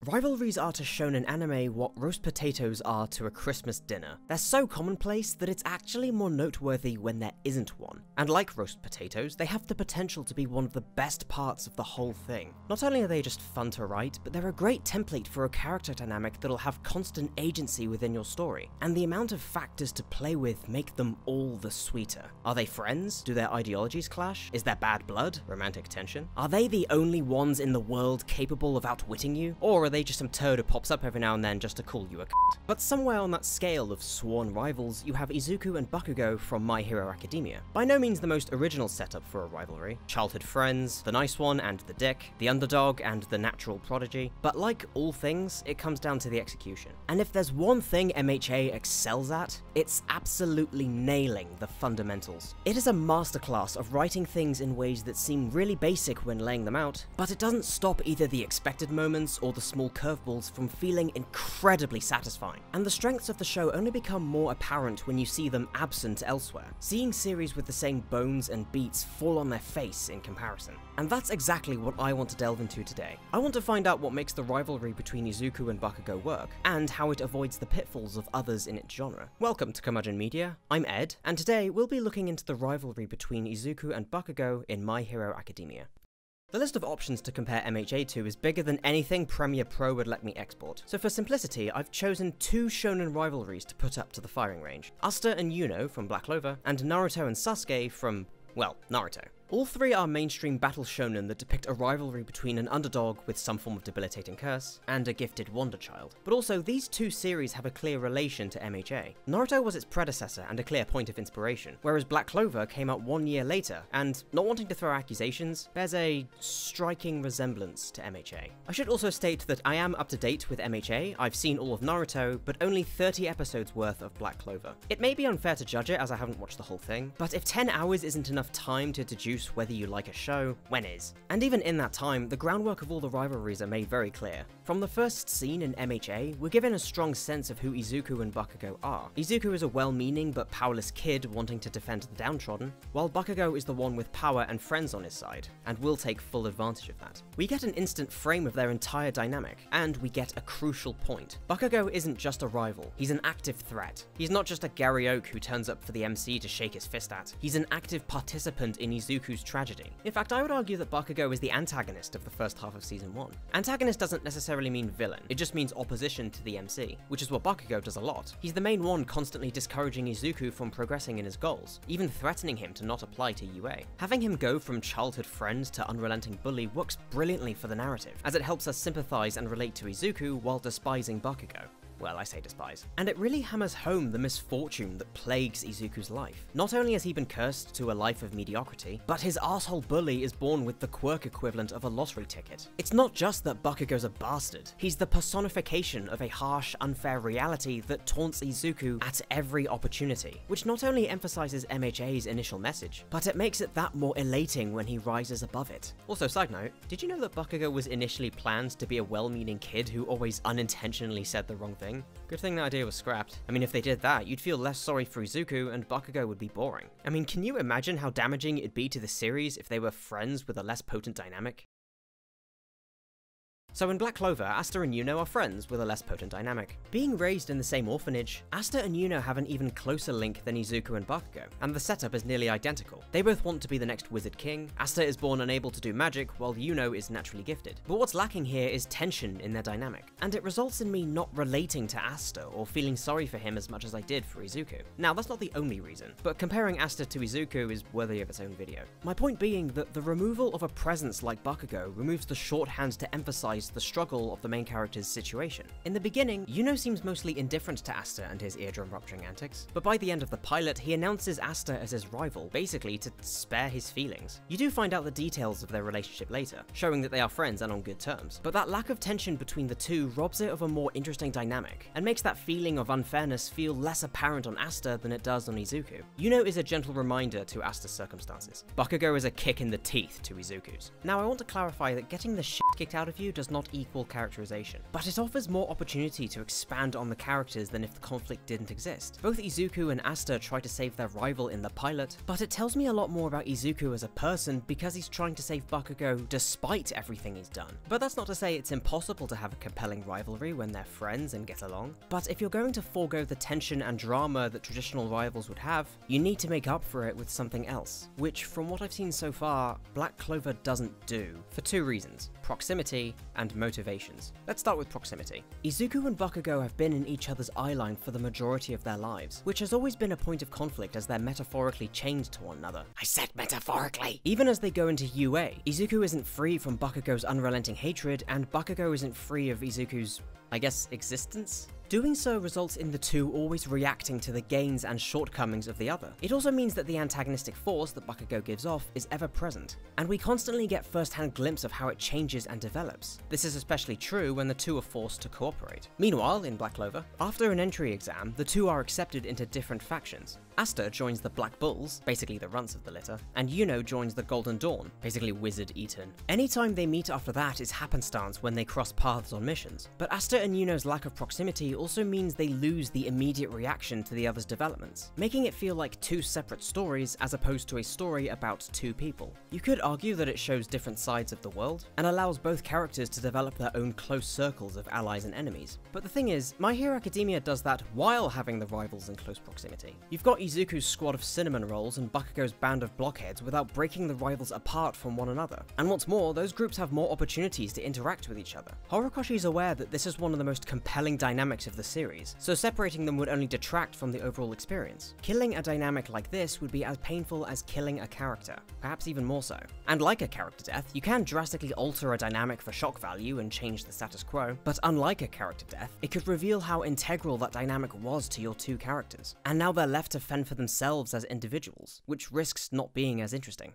Rivalries are to shonen anime what roast potatoes are to a Christmas dinner. They're so commonplace that it's actually more noteworthy when there isn't one. And like roast potatoes, they have the potential to be one of the best parts of the whole thing. Not only are they just fun to write, but they're a great template for a character dynamic that'll have constant agency within your story. And the amount of factors to play with make them all the sweeter. Are they friends? Do their ideologies clash? Is there bad blood? Romantic tension? Are they the only ones in the world capable of outwitting you? Or are they just some turd who pops up every now and then just to call you a c***? But somewhere on that scale of sworn rivals, you have Izuku and Bakugo from My Hero Academia. By no means the most original setup for a rivalry. Childhood friends, the nice one and the dick, the underdog and the natural prodigy. But like all things, it comes down to the execution. And if there's one thing MHA excels at, it's absolutely nailing the fundamentals. It is a masterclass of writing things in ways that seem really basic when laying them out, but it doesn't stop either the expected moments or the small curveballs from feeling incredibly satisfying. And the strengths of the show only become more apparent when you see them absent elsewhere, seeing series with the same bones and beats fall on their face in comparison. And that's exactly what I want to delve into today. I want to find out what makes the rivalry between Izuku and Bakugo work, and how it avoids the pitfalls of others in its genre. Welcome to Curmudgeon Media, I'm Ed, and today we'll be looking into the rivalry between Izuku and Bakugo in My Hero Academia. The list of options to compare MHA to is bigger than anything Premiere Pro would let me export, so for simplicity I've chosen two shonen rivalries to put up to the firing range. Asta and Yuno from Black Clover, and Naruto and Sasuke from, well, Naruto. All three are mainstream battle shonen that depict a rivalry between an underdog with some form of debilitating curse and a gifted wonder child. But also, these two series have a clear relation to MHA. Naruto was its predecessor and a clear point of inspiration, whereas Black Clover came out 1 year later, and, not wanting to throw accusations, bears a striking resemblance to MHA. I should also state that I am up to date with MHA, I've seen all of Naruto, but only 30 episodes worth of Black Clover. It may be unfair to judge it as I haven't watched the whole thing, but if 10 hours isn't enough time to deduce whether you like a show, when is? And even in that time, the groundwork of all the rivalries are made very clear. From the first scene in MHA, we're given a strong sense of who Izuku and Bakugo are. Izuku is a well-meaning but powerless kid wanting to defend the downtrodden, while Bakugo is the one with power and friends on his side, and will take full advantage of that. We get an instant frame of their entire dynamic, and we get a crucial point. Bakugo isn't just a rival, he's an active threat. He's not just a Gary Oak who turns up for the MC to shake his fist at, he's an active participant in Izuku's tragedy. In fact, I would argue that Bakugo is the antagonist of the first half of season 1. Antagonist doesn't necessarily mean villain, it just means opposition to the MC, which is what Bakugo does a lot. He's the main one constantly discouraging Izuku from progressing in his goals, even threatening him to not apply to UA. Having him go from childhood friend to unrelenting bully works brilliantly for the narrative, as it helps us sympathize and relate to Izuku while despising Bakugo. Well, I say despise. And it really hammers home the misfortune that plagues Izuku's life. Not only has he been cursed to a life of mediocrity, but his arsehole bully is born with the quirk equivalent of a lottery ticket. It's not just that Bakugo's a bastard, he's the personification of a harsh, unfair reality that taunts Izuku at every opportunity, which not only emphasizes MHA's initial message, but it makes it that more elating when he rises above it. Also, side note, did you know that Bakugo was initially planned to be a well-meaning kid who always unintentionally said the wrong thing? Good thing that idea was scrapped. I mean, if they did that, you'd feel less sorry for Izuku and Bakugo would be boring. I mean, can you imagine how damaging it'd be to the series if they were friends with a less potent dynamic? So in Black Clover, Asta and Yuno are friends with a less potent dynamic. Being raised in the same orphanage, Asta and Yuno have an even closer link than Izuku and Bakugo, and the setup is nearly identical. They both want to be the next Wizard King, Asta is born unable to do magic, while Yuno is naturally gifted. But what's lacking here is tension in their dynamic, and it results in me not relating to Asta or feeling sorry for him as much as I did for Izuku. Now, that's not the only reason, but comparing Asta to Izuku is worthy of its own video. My point being that the removal of a presence like Bakugo removes the shorthand to emphasize the struggle of the main character's situation. In the beginning, Yuno seems mostly indifferent to Asta and his eardrum rupturing antics, but by the end of the pilot, he announces Asta as his rival, basically to spare his feelings. You do find out the details of their relationship later, showing that they are friends and on good terms, but that lack of tension between the two robs it of a more interesting dynamic, and makes that feeling of unfairness feel less apparent on Asta than it does on Izuku. Yuno is a gentle reminder to Asta's circumstances. Bakugo is a kick in the teeth to Izuku's. Now, I want to clarify that getting the shit kicked out of you does not not equal characterization, but it offers more opportunity to expand on the characters than if the conflict didn't exist. Both Izuku and Asta try to save their rival in the pilot, but it tells me a lot more about Izuku as a person because he's trying to save Bakugo despite everything he's done. But that's not to say it's impossible to have a compelling rivalry when they're friends and get along. But if you're going to forego the tension and drama that traditional rivals would have, you need to make up for it with something else, which from what I've seen so far, Black Clover doesn't do, for two reasons: proximity and motivations. Let's start with proximity. Izuku and Bakugo have been in each other's eyeline for the majority of their lives, which has always been a point of conflict as they're metaphorically chained to one another. I said metaphorically! Even as they go into UA, Izuku isn't free from Bakugo's unrelenting hatred, and Bakugo isn't free of Izuku's, I guess, existence? Doing so results in the two always reacting to the gains and shortcomings of the other. It also means that the antagonistic force that Bakugo gives off is ever present, and we constantly get first-hand glimpse of how it changes and develops. This is especially true when the two are forced to cooperate. Meanwhile, in Black Clover, after an entry exam, the two are accepted into different factions. Asta joins the Black Bulls, basically the runts of the litter, and Yuno joins the Golden Dawn, basically Wizard Eaton. Anytime they meet after that is happenstance when they cross paths on missions, but Asta and Yuno's lack of proximity also means they lose the immediate reaction to the other's developments, making it feel like two separate stories as opposed to a story about two people. You could argue that it shows different sides of the world, and allows both characters to develop their own close circles of allies and enemies. But the thing is, My Hero Academia does that while having the rivals in close proximity. You've got Izuku's squad of cinnamon rolls and Bakugo's band of blockheads without breaking the rivals apart from one another. And what's more, those groups have more opportunities to interact with each other. Horikoshi's aware that this is one of the most compelling dynamics of the series, so separating them would only detract from the overall experience. Killing a dynamic like this would be as painful as killing a character, perhaps even more so. And like a character death, you can drastically alter a dynamic for shock value and change the status quo, but unlike a character death, it could reveal how integral that dynamic was to your two characters. And now they're left to fend for themselves as individuals, which risks not being as interesting.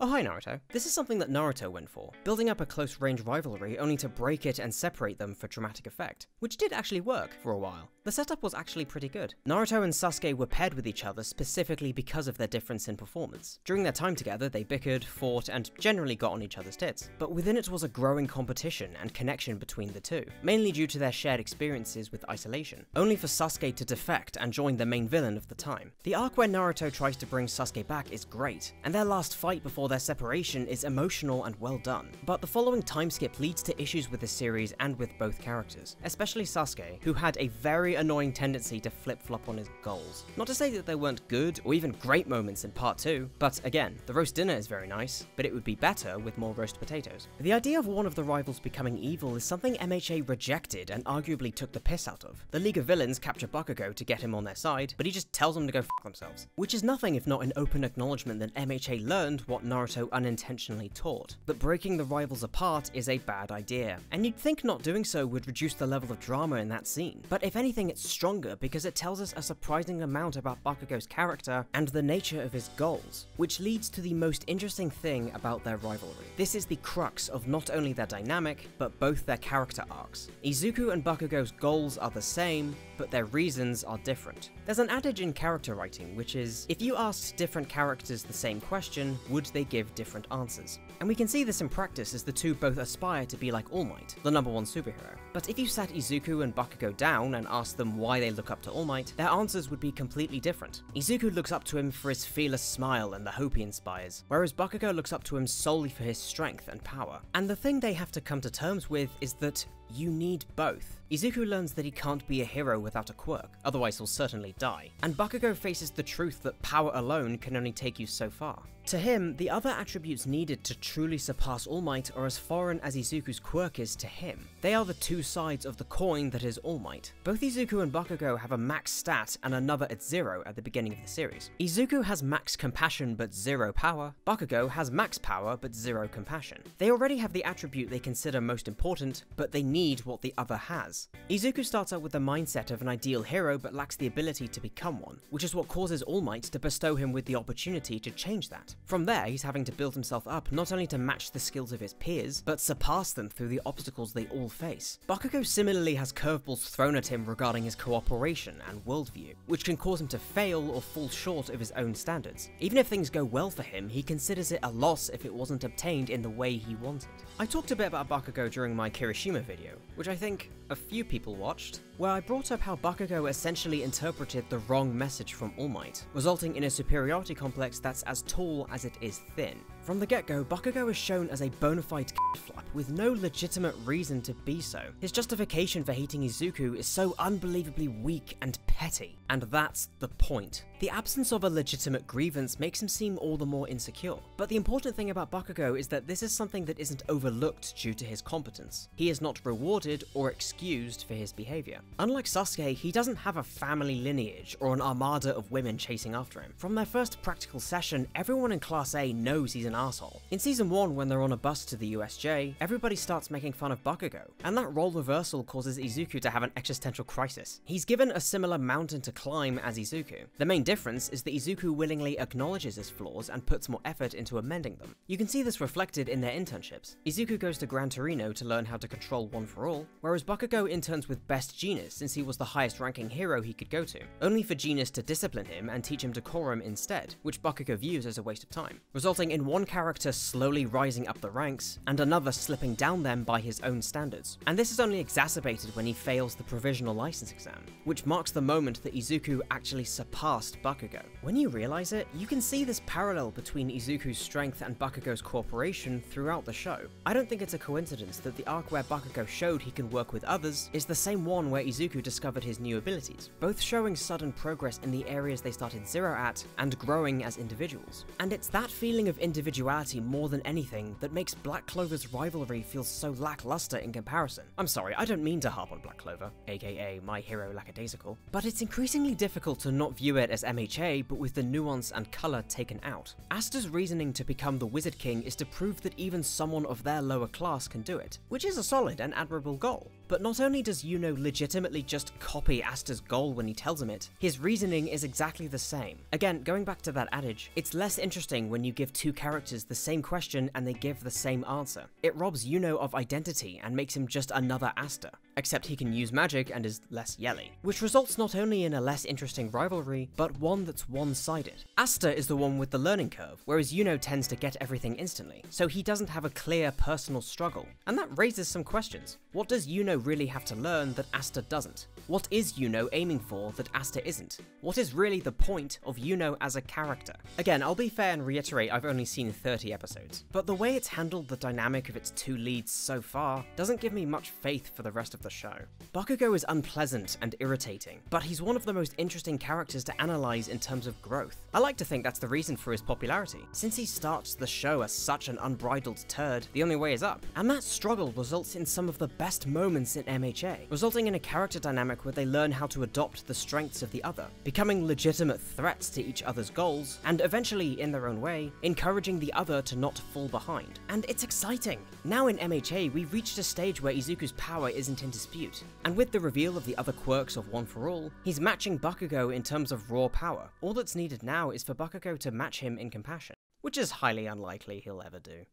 Oh hi Naruto. This is something that Naruto went for, building up a close-range rivalry only to break it and separate them for dramatic effect, which did actually work for a while. The setup was actually pretty good. Naruto and Sasuke were paired with each other specifically because of their difference in performance. During their time together, they bickered, fought, and generally got on each other's tits. But within it was a growing competition and connection between the two, mainly due to their shared experiences with isolation, only for Sasuke to defect and join the main villain of the time. The arc where Naruto tries to bring Sasuke back is great, and their last fight before their separation is emotional and well done. But the following time skip leads to issues with the series and with both characters, especially Sasuke, who had a very annoying tendency to flip-flop on his goals. Not to say that there weren't good or even great moments in part 2, but again, the roast dinner is very nice, but it would be better with more roast potatoes. The idea of one of the rivals becoming evil is something MHA rejected and arguably took the piss out of. The League of Villains capture Bakugo to get him on their side, but he just tells them to go f themselves. Which is nothing if not an open acknowledgement that MHA learned what Naruto unintentionally taught, that breaking the rivals apart is a bad idea. And you'd think not doing so would reduce the level of drama in that scene, but if anything it's stronger because it tells us a surprising amount about Bakugo's character and the nature of his goals, which leads to the most interesting thing about their rivalry. This is the crux of not only their dynamic, but both their character arcs. Izuku and Bakugo's goals are the same, but their reasons are different. There's an adage in character writing, which is, if you asked different characters the same question, would they give different answers? And we can see this in practice as the two both aspire to be like All Might, the #1 superhero. But if you sat Izuku and Bakugo down and asked them why they look up to All Might, their answers would be completely different. Izuku looks up to him for his fearless smile and the hope he inspires, whereas Bakugo looks up to him solely for his strength and power. And the thing they have to come to terms with is that you need both. Izuku learns that he can't be a hero without a quirk, otherwise he'll certainly die. And Bakugo faces the truth that power alone can only take you so far. To him, the other attributes needed to truly surpass All Might are as foreign as Izuku's quirk is to him. They are the two sides of the coin that is All Might. Both Izuku and Bakugo have a max stat and another at 0 at the beginning of the series. Izuku has max compassion but 0 power, Bakugo has max power but 0 compassion. They already have the attribute they consider most important, but they need what the other has. Izuku starts out with the mindset of an ideal hero but lacks the ability to become one, which is what causes All Might to bestow him with the opportunity to change that. From there, he's having to build himself up not only to match the skills of his peers, but surpass them through the obstacles they all face. Bakugo similarly has curveballs thrown at him regarding his cooperation and worldview, which can cause him to fail or fall short of his own standards. Even if things go well for him, he considers it a loss if it wasn't obtained in the way he wanted. I talked a bit about Bakugo during my Kirishima video, which I think a few people watched, where I brought up how Bakugo essentially interpreted the wrong message from All Might, resulting in a superiority complex that's as tall as it is thin. From the get-go, Bakugo is shown as a bona fide flap with no legitimate reason to be so. His justification for hating Izuku is so unbelievably weak and petty, and that's the point. The absence of a legitimate grievance makes him seem all the more insecure. But the important thing about Bakugo is that this is something that isn't overlooked due to his competence. He is not rewarded or excused for his behavior. Unlike Sasuke, he doesn't have a family lineage or an armada of women chasing after him. From their first practical session, everyone in Class A knows he's an asshole. In Season 1, when they're on a bus to the USJ, everybody starts making fun of Bakugo, and that role reversal causes Izuku to have an existential crisis. He's given a similar mountain to climb as Izuku. The main difference is that Izuku willingly acknowledges his flaws and puts more effort into amending them. You can see this reflected in their internships. Izuku goes to Gran Torino to learn how to control One for All, whereas Bakugo interns with Best Genius since he was the highest ranking hero he could go to, only for Genius to discipline him and teach him decorum instead, which Bakugo views as a waste of time, resulting in one character slowly rising up the ranks, and another slipping down them by his own standards. And this is only exacerbated when he fails the provisional license exam, which marks the moment that Izuku actually surpassed Bakugo. When you realize it, you can see this parallel between Izuku's strength and Bakugo's cooperation throughout the show. I don't think it's a coincidence that the arc where Bakugo showed he can work with others is the same one where Izuku discovered his new abilities, both showing sudden progress in the areas they started zero at and growing as individuals. And it's that feeling of individuality more than anything that makes Black Clover's rivalry feel so lackluster in comparison. I'm sorry, I don't mean to harp on Black Clover, aka My Hero Lackadaisical, but it's increasingly difficult to not view it as MHA but with the nuance and colour taken out. Asta's reasoning to become the Wizard King is to prove that even someone of their lower class can do it, which is a solid and admirable goal. But not only does Yuno legitimately just copy Asta's goal when he tells him it, his reasoning is exactly the same. Again, going back to that adage, it's less interesting when you give two characters the same question and they give the same answer. It robs Yuno of identity and makes him just another Asta, except he can use magic and is less yelly, which results not only in a less interesting rivalry, but one that's one-sided. Asta is the one with the learning curve, whereas Yuno tends to get everything instantly, so he doesn't have a clear personal struggle. And that raises some questions. What does Yuno really have to learn that Asta doesn't? What is Yuno aiming for that Asta isn't? What is really the point of Yuno as a character? Again, I'll be fair and reiterate I've only seen 30 episodes, but the way it's handled the dynamic of its two leads so far doesn't give me much faith for the rest of the show. Bakugo is unpleasant and irritating, but he's one of the most interesting characters to analyze in terms of growth. I like to think that's the reason for his popularity. Since he starts the show as such an unbridled turd, the only way is up. And that struggle results in some of the best moments in MHA, resulting in a character dynamic where they learn how to adopt the strengths of the other, becoming legitimate threats to each other's goals, and eventually, in their own way, encouraging the other to not fall behind. And it's exciting! Now in MHA, we've reached a stage where Izuku's power isn't in dispute, and with the reveal of the other quirks of One for All, he's matching Bakugo in terms of raw power. All that's needed now is for Bakugo to match him in compassion, which is highly unlikely he'll ever do.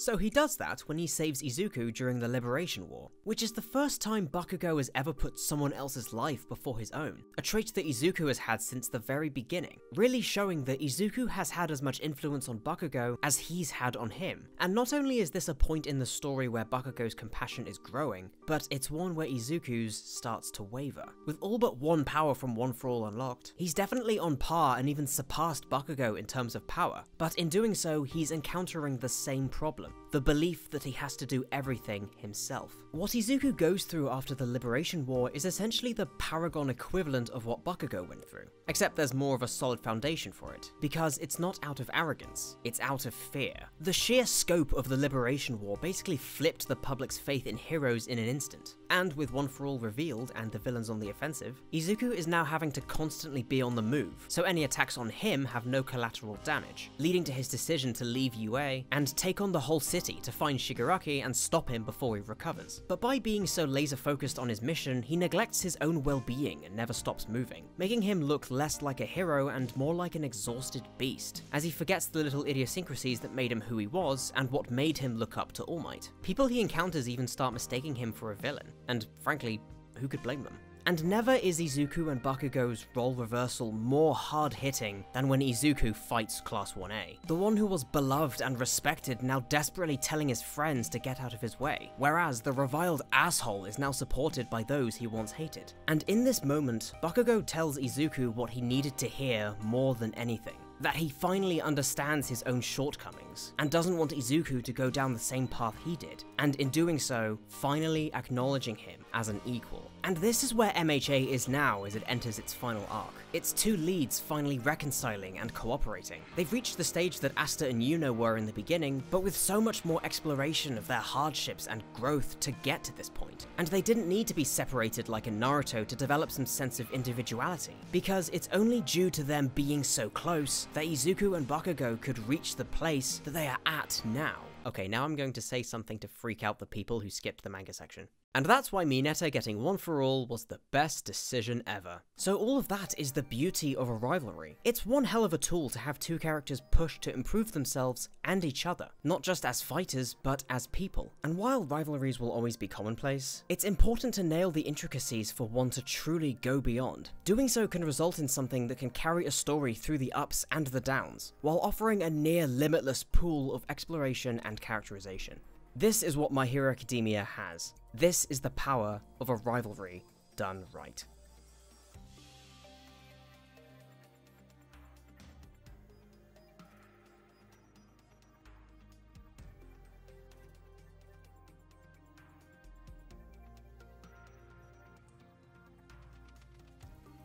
So he does that when he saves Izuku during the Liberation War, which is the first time Bakugo has ever put someone else's life before his own, a trait that Izuku has had since the very beginning, really showing that Izuku has had as much influence on Bakugo as he's had on him. And not only is this a point in the story where Bakugo's compassion is growing, but it's one where Izuku's starts to waver. With all but one power from One for All unlocked, he's definitely on par and even surpassed Bakugo in terms of power, but in doing so, he's encountering the same problem. The belief that he has to do everything himself. What Izuku goes through after the Liberation War is essentially the Paragon equivalent of what Bakugo went through, except there's more of a solid foundation for it, because it's not out of arrogance, it's out of fear. The sheer scope of the Liberation War basically flipped the public's faith in heroes in an instant, and with One for All revealed and the villains on the offensive, Izuku is now having to constantly be on the move, so any attacks on him have no collateral damage, leading to his decision to leave UA and take on the whole city to find Shigaraki and stop him before he recovers. But by being so laser focused on his mission, he neglects his own well-being and never stops moving, making him look less like a hero and more like an exhausted beast, as he forgets the little idiosyncrasies that made him who he was and what made him look up to All Might. People he encounters even start mistaking him for a villain, and frankly, who could blame them? And never is Izuku and Bakugo's role reversal more hard-hitting than when Izuku fights Class 1A, the one who was beloved and respected now desperately telling his friends to get out of his way, whereas the reviled asshole is now supported by those he once hated. And in this moment, Bakugo tells Izuku what he needed to hear more than anything. That he finally understands his own shortcomings, and doesn't want Izuku to go down the same path he did, and in doing so, finally acknowledging him as an equal. And this is where MHA is now as it enters its final arc. Its two leads finally reconciling and cooperating. They've reached the stage that Asta and Yuno were in the beginning, but with so much more exploration of their hardships and growth to get to this point. And they didn't need to be separated like in Naruto to develop some sense of individuality, because it's only due to them being so close that Izuku and Bakugo could reach the place that they are at now. Okay, now I'm going to say something to freak out the people who skipped the manga section. And that's why Mineta getting One for All was the best decision ever. So all of that is the beauty of a rivalry. It's one hell of a tool to have two characters push to improve themselves and each other, not just as fighters, but as people. And while rivalries will always be commonplace, it's important to nail the intricacies for one to truly go beyond. Doing so can result in something that can carry a story through the ups and the downs, while offering a near limitless pool of exploration and characterization. This is what My Hero Academia has. This is the power of a rivalry done right.